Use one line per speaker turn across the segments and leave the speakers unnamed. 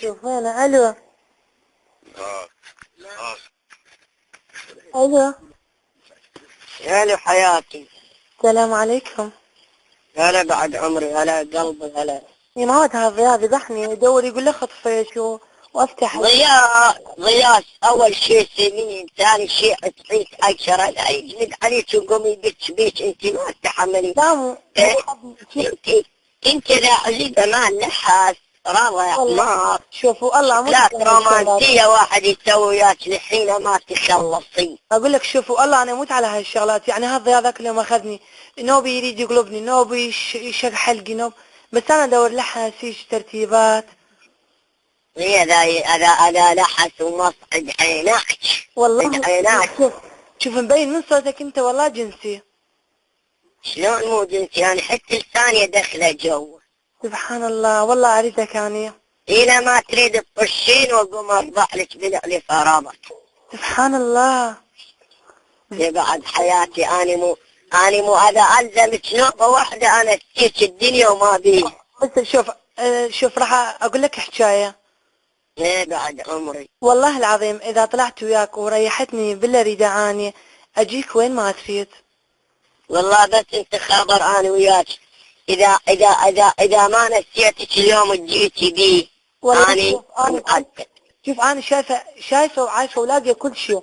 شوف هنا. الو
اه
الو.
هلا حياتي.
السلام عليكم.
هلا بعد عمري، هلا قلبي، هلا.
يا معود هذا ضياء ذبحني يدور يقول لي خطفيش وافتح.
ضياء اول شيء سنين، ثاني شيء تعيش 10 لا يجلد عليك وقومي بيتش بيش، انت ما تتحملي.
لا مو
انت لا عزيزة ما لحاس رضا حمار.
شوفوا الله
لا رومانسية واحد يسوي وياك لحين ما تخلصي.
اقول لك شوفوا الله انا اموت على هالشغلات. يعني هذا ضياء ذاك اليوم اخذني نوبي يريد يقلبني، نوبي يشق حلقي، نوب بس انا ادور لها سيج ترتيبات.
هي ذا لحس ومصعد عيناك.
والله
عيناك.
شوف مبين من صوتك انت والله جنسي.
شلون مو جنسي؟ يعني حتى الثانية دخلة جو.
سبحان الله والله اريدك اني.
إذا ما تريد تطشين وقوم ارضع لك بلعلي فرابك.
سبحان الله.
بعد حياتي اني مو هذا الزمك نوبة واحدة انا تسيك الدنيا وما بيه.
بس شوف راح اقول لك حكاية.
ايه بعد عمري.
والله العظيم اذا طلعت وياك وريحتني بالله اريد اني اجيك وين ما تريد.
والله بس انت خبر انا وياك، اذا ما نسيتك اليوم جيتي بيه.
والله شوف انا شايفه وعايشه ولاقيه كل شيء.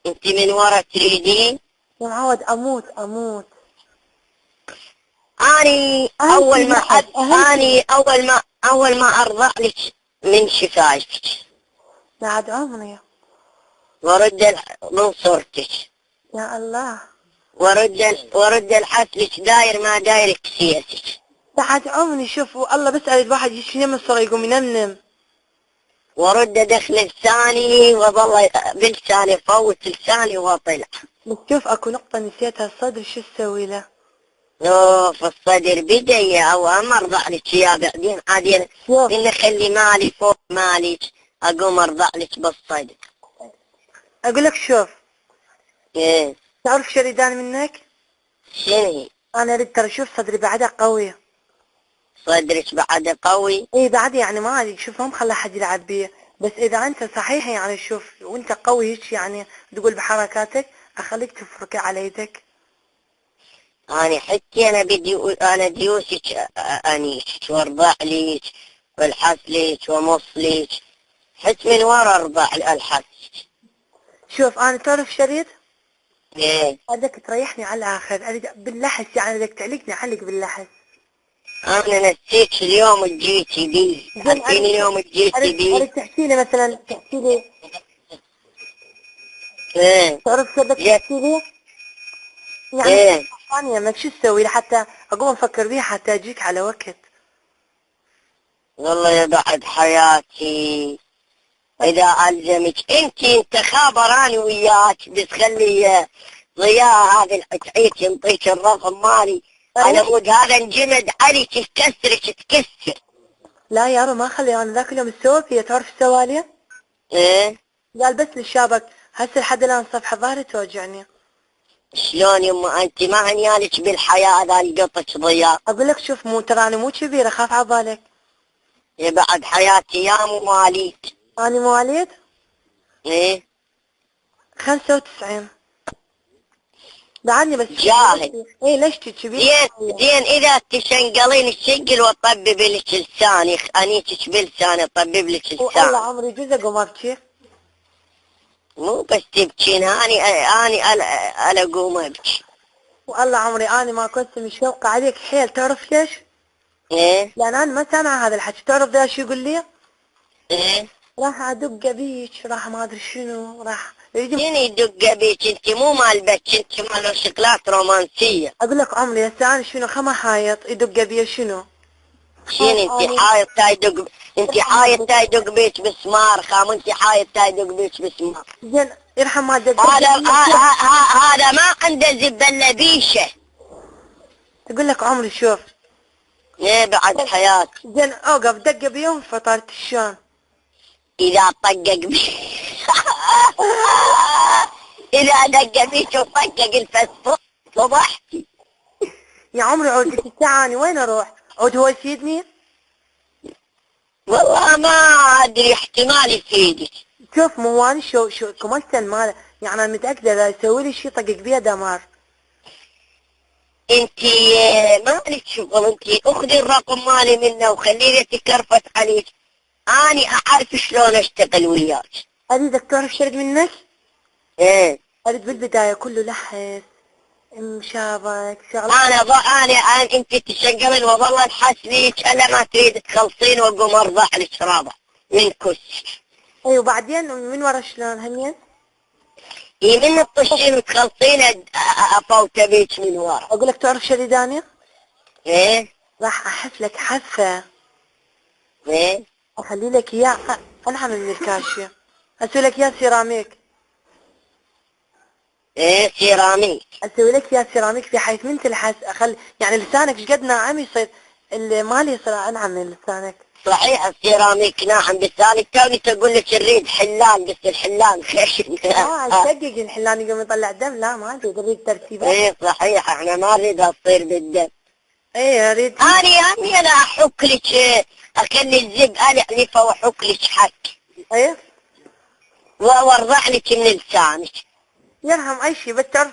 انت من ورا تريدين؟
يا معود اموت.
اني اول ما ارضع لك من شفايفك.
بعد عمري.
من صورتك.
يا الله.
ورد الحسلك داير ما داير كسيتك.
بعد عمري. شوف والله بس اريد واحد يشنم الصغير يقوم ينمنم.
ورد دخل لساني وظل بلساني فوت لساني وطلع.
بس شوف اكو نقطة نسيتها، الصدر شو تسوي له؟
في الصدر بدي او ارضع لك يا بعدين عادي نخلي مالي فوق مالك اقوم ارضع لك بالصدر.
اقول لك شوف.
ايه
تعرف شو اريدان منك؟
شنو؟
انا اريد ترى شوف صدري بعدها قوي.
صدرك بعد قوي؟
اي بعد يعني ما ادري شوف ما مخلى حد يلعب بيه، بس اذا انت صحيح يعني شوف وانت قوي هيك يعني تقول بحركاتك اخليك تفركي على يدك.
حتى انا ديوسك انيك وارضع ليك والحس ليك ومص ليك، حت من ورا ارضع الحس.
شوف انا تعرف شريط؟
ايه
بدك تريحني على الاخر، اريد باللحس يعني بدك تعلقني علق باللحس.
انا نسيت اليوم جيتي بيه، عارفين اليوم جيتي بيه؟
اريد تحكي لي مثلا تحكي لي.
ايه
تعرف شو بدك تحكي لي؟ يعني
ايه
ثانية ما شو تسوي لحتى اقوم افكر بيها حتى اجيك على وقت.
والله يا بعد حياتي اذا الزمك انت خابراني وياك بتخلي ضياء هذا تعيش ينطيك الرقم مالي على مود هذا انجمد عليك تكسرك تكسر.
لا يا ما خلي انا ذاك اليوم السوى فيها تعرف سوى لي؟
ايه
قال بس للشابك هسه لحد الان صفحة ظهري توجعني.
شلون يما انت ما هنيالك بالحياة هذا القطك ضياء؟
اقول لك شوف مو ترى انا مو كبيرة خاف عبالك.
يا بعد حياتي يا مواليد.
انا مواليد؟
ايه
95. بعدني بس
جاهل.
ايه ليش كبير؟
زين اذا تشنقلين الشنقل وطبب لك لساني انيتك بلساني طبب لك لساني.
والله عمري جزء قوم ابكي.
مو بس تبكين اني انا اقوم ابكي.
والله عمري انا ما كنت مشوقة عليك حيل. تعرف ليش؟
ايه
لان انا ما سامعة هذا الحكي. تعرف ذا شو يقول لي؟
ايه
راح ادق بيك، راح ما ادري شنو، راح
شنو يدق بيك؟ انت مو مال بك، انت مال شغلات رومانسية.
اقول لك عمري هسه انا شنو خما حايط يدق بي شنو؟
شنو انت حايط تايدق؟ انت حايط تايدق بيك بسمار خام، انت حايط تايدق بيك بسمار.
زين يرحم والدك.
هذا ما عنده زبلة بيشه.
اقول لك عمري شوف.
ايه بعد حياتي.
زين اوقف دق بيوم فطرت شلون؟
اذا طقق بي اذا دق بيك وطقق الفسفور فضحتي.
يا عمري عود الساعة وين اروح؟ عود هو يفيدني؟
والله ما ادري احتمال يفيدك.
شوف مو اني شو كمثل ماله، يعني انا متاكده اذا يسوي لي شيء طقق بيه دمار.
انت مالك شغل، انت اخذي الرقم مالي منه وخليه يتكرفس عليك، اني اعرف شلون اشتغل وياك.
اريدك تعرف شرد منك؟
ايه
اريد بالبدايه كله لحس مشابك شغله.
انا انت تشقلين وظل تحسنيك الا ما تريد تخلصين واقوم ارضع لك رابع من كش.
اي وبعدين من ورا شلون هنين؟
من الطشين وتخلصين افوت بيك من ورا.
اقول لك تعرف شريداني؟
ايه
راح احف لك حفه،
ايه
اخلي لك اياه انعم من الكاشيه، اسوي لك اياه سيراميك.
ايه سيراميك.
اسوي لك اياه سيراميك بحيث من تلحس يعني لسانك ايش قد ناعم يصير المالي يصير انعم من لسانك.
صحيح السيراميك ناعم، بس انا توني تقول لك نريد حلال، بس الحلال خشن.
يشقق الحلان يقوم يطلع دم، لا ما اريد ترتيبات.
ايه صحيح احنا ما نريدها تصير بالدم.
ايه اريد.
انا احك لك اخلي الزب الفه واحك لك حك.
ايه
وارضع لك من لسانك.
يرحم اي شيء بس تعرف.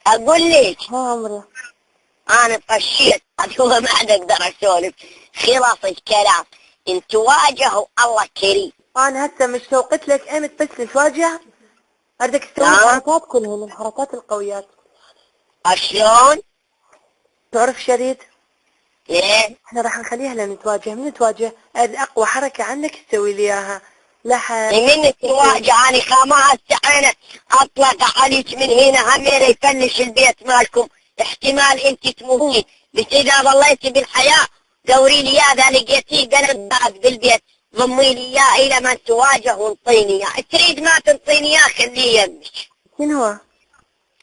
اقول لك
ها عمري
انا طشيت هو ما عاد اقدر اسولف، خلاص الكلام انت واجهوا الله كريم.
انا هسه مش شوقت لك ايمت بس نتواجه، اريدك تسوي الحركات كلهن، الحركات القويات.
شلون؟
تعرف شريد؟
ايه
احنا راح نخليها لنتواجه، من نتواجه اريد اقوى حركه عنك تسوي لي اياها. لحن
من تواجه اني ما استحينا اطلق عليك من هنا هميره يفنش البيت مالكم، احتمال انت تموتي، بس اذا ظليتي بالحياه دوري لي اياه، اذا لقيتيه قلب بعد بالبيت ضمي لي اياه الى ما تواجه وانطيني اياه، تريد ما تنطيني اياه خليه يمك.
شنو هو؟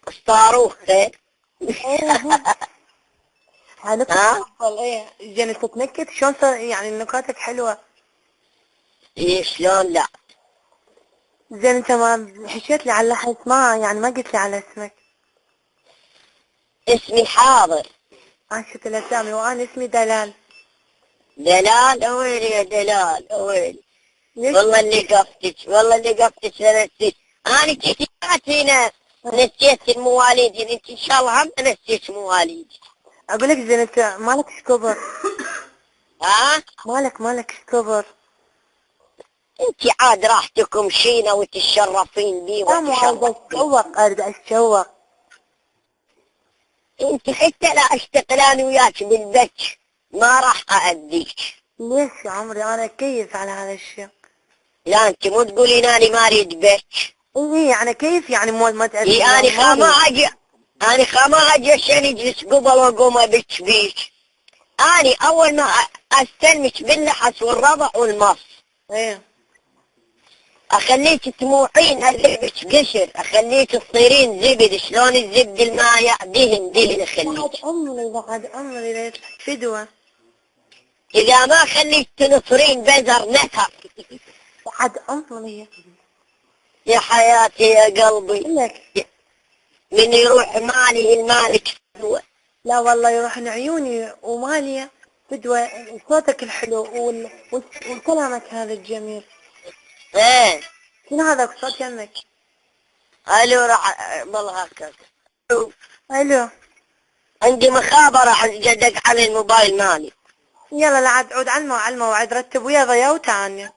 الصاروخ.
ها؟ ايه جنة تتنكت شلون يعني نكاتك حلوة.
ايه شلون لا؟
زين انت ما حكيت لي على لحن ما يعني ما قلت لي على اسمك.
اسمي حاضر.
عاشت الاسامي وانا اسمي دلال.
دلال اويلي يا دلال اويلي.
ليش؟
والله اللي قفتك لنسيت. انا كتباتينا نسيت المواليد، انت ان شاء الله هم نسيت مواليدي.
اقول لك زين انت مالك كبر.
ها؟
مالك كبر.
انت عاد راح تكمشينا وتتشرفين بي
لا مو اريد اتشوق، اريد اتشوق.
انت حتى لا اشتغل انا وياك بالبك ما راح ااديك.
ليش يا عمري انا كيف على هذا الشيء.
لا انت مو تقولين انا ما اريد بك.
ايه يعني كيف يعني مو ما تعرف.
ايه انا خما اجي عشان اجلس قبل واقوم ابك بيك. اني اول ما استلمك باللحس والرضع والمص
ايه
اخليك تموحين اذبك قشر، اخليك تصيرين زبد، شلون الزبد المايع دهن اخليك.
بعد عمري لا يطلع فدوة.
اذا ما خليك تنصرين بزر نثر.
بعد عمري
يا حياتي يا قلبي
لك.
من يروح مالي المالك فدوة.
لا والله يروحن عيوني ومالية فدوة. صوتك الحلو وكلامك هذا الجميل.
ايه
شنو هذا صوت يمك؟
الو راح والله هكذا.
الو
عندي مخابرة جدك على الموبايل مالي.
يلا لا عاد عود على الموعد رتب ويا ضيا وتعني.